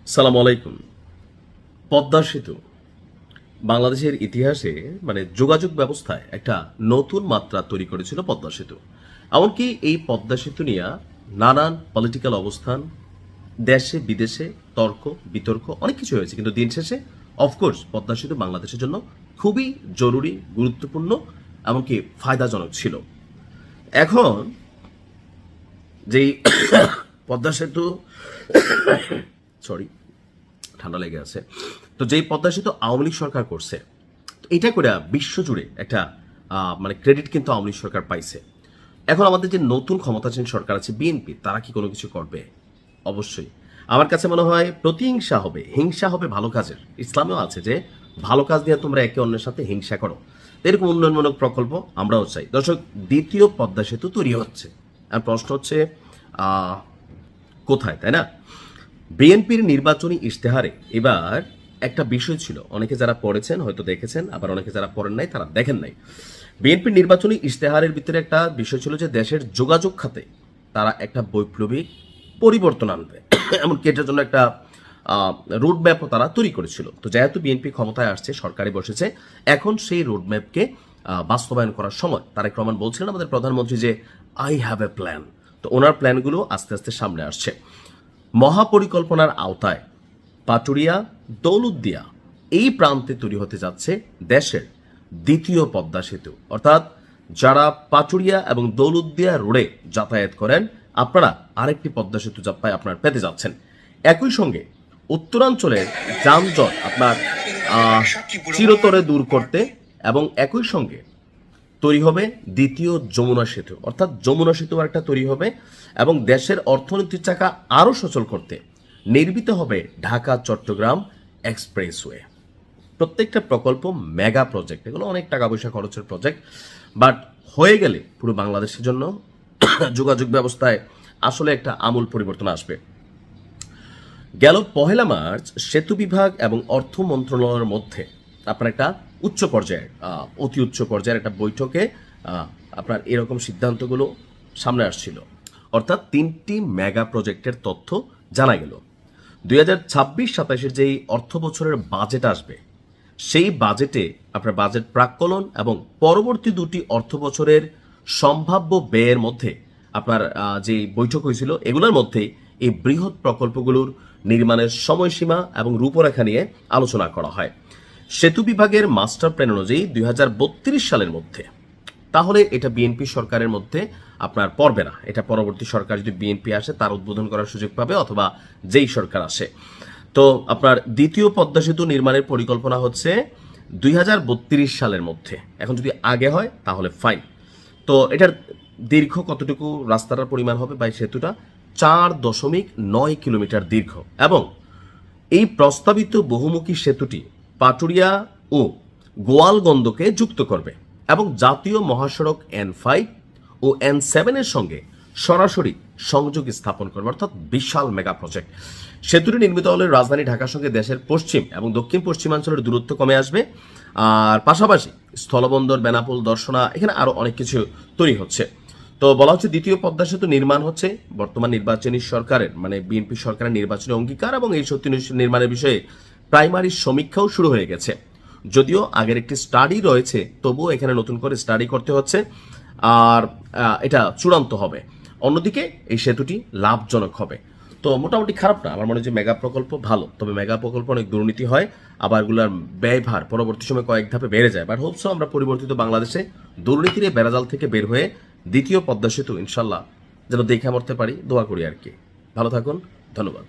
সালাম আলাইকুম। পদ্মা সেতু বাংলাদেশের ইতিহাসে যোগাযোগ ব্যবস্থায় একটা নতুন মাত্রা তৈরি করেছিল পদ্মা সেতু। এমনকি এই পদ্মা সেতু নিয়ে নানান পলিটিক্যাল অবস্থান, দেশে বিদেশে তর্ক বিতর্ক অনেক কিছু হয়েছে, কিন্তু দিন শেষে অফকোর্স পদ্মা সেতু বাংলাদেশের জন্য খুবই জরুরি, গুরুত্বপূর্ণ, এমনকি ফায়দাজনক ছিল। এখন যেই পদ্মা সেতু সরি ঠান্ডা লেগে আছে, তো যেই পদ্মা সেতু আওয়ামী লীগ সরকার করছে, তো এটা করে বিশ্বজুড়ে একটা ক্রেডিট কিন্তু আওয়ামী লীগ সরকার পাইছে। এখন আমাদের যে নতুন ক্ষমতাসীন সরকার আছে বিএনপি, তারা কি কোনো কিছু করবে? অবশ্যই। আমার কাছে মনে হয় প্রতিহিংসা হবে, হিংসা হবে ভালো কাজের। ইসলামেও আছে যে ভালো কাজ দিয়ে তোমরা একে অন্যের সাথে হিংসা করো। তো এরকম উন্নয়নমূলক প্রকল্প আমরাও চাই। দর্শক, দ্বিতীয় পদ্মা সেতু তৈরি হচ্ছে, আর প্রশ্ন হচ্ছে কোথায়, তাই না? বিএনপির নির্বাচনী ইশতেহারে এবার একটা বিষয় ছিল, অনেকে যারা পড়েছেন হয়তো দেখেছেন, আবার অনেকে যারা পড়েন নাই তারা দেখেন নাই। বিএনপির নির্বাচনী ইশতেহারের ভিতরে একটা বিষয় ছিল যে দেশের যোগাযোগ খাতে তারা একটা বৈপ্লবিক পরিবর্তন আনবে, এমনকি এটার জন্য একটা রোডম্যাপও তারা তৈরি করেছিল। তো যেহেতু বিএনপি ক্ষমতায় আসছে, সরকারে বসেছে, এখন সেই রোডম্যাপকে বাস্তবায়ন করার সময়। তারেক রহমান বলছিলেন আমাদের প্রধানমন্ত্রী যে আই হ্যাভ এ প্ল্যান। তো ওনার প্ল্যানগুলো আস্তে আস্তে সামনে আসছে। মহাপরিকল্পনার আওতায় পাটুরিয়া দৌলতদিয়া এই প্রান্তে তৈরি হতে যাচ্ছে দেশের দ্বিতীয় পদ্মা সেতু। অর্থাৎ যারা পাটুরিয়া এবং দৌলতদিয়া রোডে যাতায়াত করেন, আপনারা আরেকটি পদ্মা সেতু আপনার পেতে যাচ্ছেন। একই সঙ্গে উত্তরাঞ্চলের যানজট আপনার চিরতরে দূর করতে এবং একই সঙ্গে তৈরি হবে দ্বিতীয় যমুনা সেতু, অর্থাৎ যমুনা সেতু একটা তৈরি হবে এবং দেশের অর্থনীতির চাকা আরও সচল করতে নির্মিত হবে ঢাকা চট্টগ্রাম এক্সপ্রেসওয়ে। প্রত্যেকটা প্রকল্প মেগা প্রজেক্ট, এগুলো অনেক টাকা পয়সা খরচের প্রজেক্ট, বাট হয়ে গেলে পুরো বাংলাদেশের জন্য যোগাযোগ ব্যবস্থায় আসলে একটা আমূল পরিবর্তন আসবে। গেল 1 মার্চ সেতু বিভাগ এবং অর্থ মন্ত্রণালয়ের মধ্যে আপনার একটা উচ্চ পর্যায়ের অতি উচ্চ পর্যায়ের একটা বৈঠকে আপনার এরকম সিদ্ধান্তগুলো সামনে আসছিল। অর্থাৎ 3টি মেগা প্রজেক্টের তথ্য জানা গেল। 2026-27 যেই অর্থ বছরের বাজেট আসবে, সেই বাজেটে আপনার বাজেট প্রাক্কলন এবং পরবর্তী 2টি অর্থ বছরের সম্ভাব্য ব্যয়ের মধ্যে আপনার যে বৈঠক হয়েছিল, এগুলোর মধ্যে এই বৃহৎ প্রকল্পগুলোর নির্মাণের সময়সীমা এবং রূপরেখা নিয়ে আলোচনা করা হয়। সেতু বিভাগের মাস্টার প্ল্যান অনুযায়ী 2032 সালের মধ্যে, তাহলে এটা বিএনপি সরকারের মধ্যে আপনার পড়বে না। এটা পরবর্তী সরকার যদি বিএনপি আসে তার উদ্বোধন করার সুযোগ পাবে, অথবা যেই সরকার আসে। তো আপনার দ্বিতীয় পদ্মা সেতু নির্মাণের পরিকল্পনা হচ্ছে 2032 সালের মধ্যে। এখন যদি আগে হয় তাহলে ফাইন। তো এটার দীর্ঘ কতটুকু রাস্তাটার পরিমাণ হবে বা সেতুটা 4.9 কিলোমিটার দীর্ঘ, এবং এই প্রস্তাবিত বহুমুখী সেতুটি পাটুরিয়া ও গোয়ালগন্দকে যুক্ত করবে এবং জাতীয় মহাসড়ক N5 ও N7 এর সঙ্গে সরাসরি সংযোগ স্থাপন করবে, অর্থাৎ বিশাল মেগা প্রজেক্ট। সেতুটি নির্মিত হলে রাজধানী ঢাকার সঙ্গে দেশের পশ্চিম এবং দক্ষিণ পশ্চিমাঞ্চলের দূরত্ব কমে আসবে। আর পাশাপাশি স্থলবন্দর, বেনাপোল, দর্শনা, এখানে আরো অনেক কিছু তৈরি হচ্ছে। তো বলা হচ্ছে দ্বিতীয় পদ্মা সেতু নির্মাণ হচ্ছে বর্তমান নির্বাচনী সরকারের বিএনপি সরকারের নির্বাচনী অঙ্গীকার, এবং এই সেতু নির্মাণের বিষয়ে প্রাইমারি সমীক্ষাও শুরু হয়ে গেছে। যদিও আগের একটি স্টাডি রয়েছে, তবুও এখানে নতুন করে স্টাডি করতে হচ্ছে, আর এটা চূড়ান্ত হবে। অন্যদিকে এই সেতুটি লাভজনক হবে। তো মোটামুটি খারাপ না, আমার মনে হয় যে মেগা প্রকল্প ভালো, তবে মেগা প্রকল্প অনেক দুর্নীতি হয়, আবার এগুলোর ব্যয়ভার পরবর্তী সময় কয়েক ধাপে বেড়ে যায়। বাট হোপসো আমরা পরিবর্তিত বাংলাদেশে দুর্নীতির এই বেড়াজাল থেকে বের হয়ে দ্বিতীয় পদ্মা সেতু ইনশাল্লাহ যেন দেখে মরতে পারি, দোয়া করি আর কি। ভালো থাকুন, ধন্যবাদ।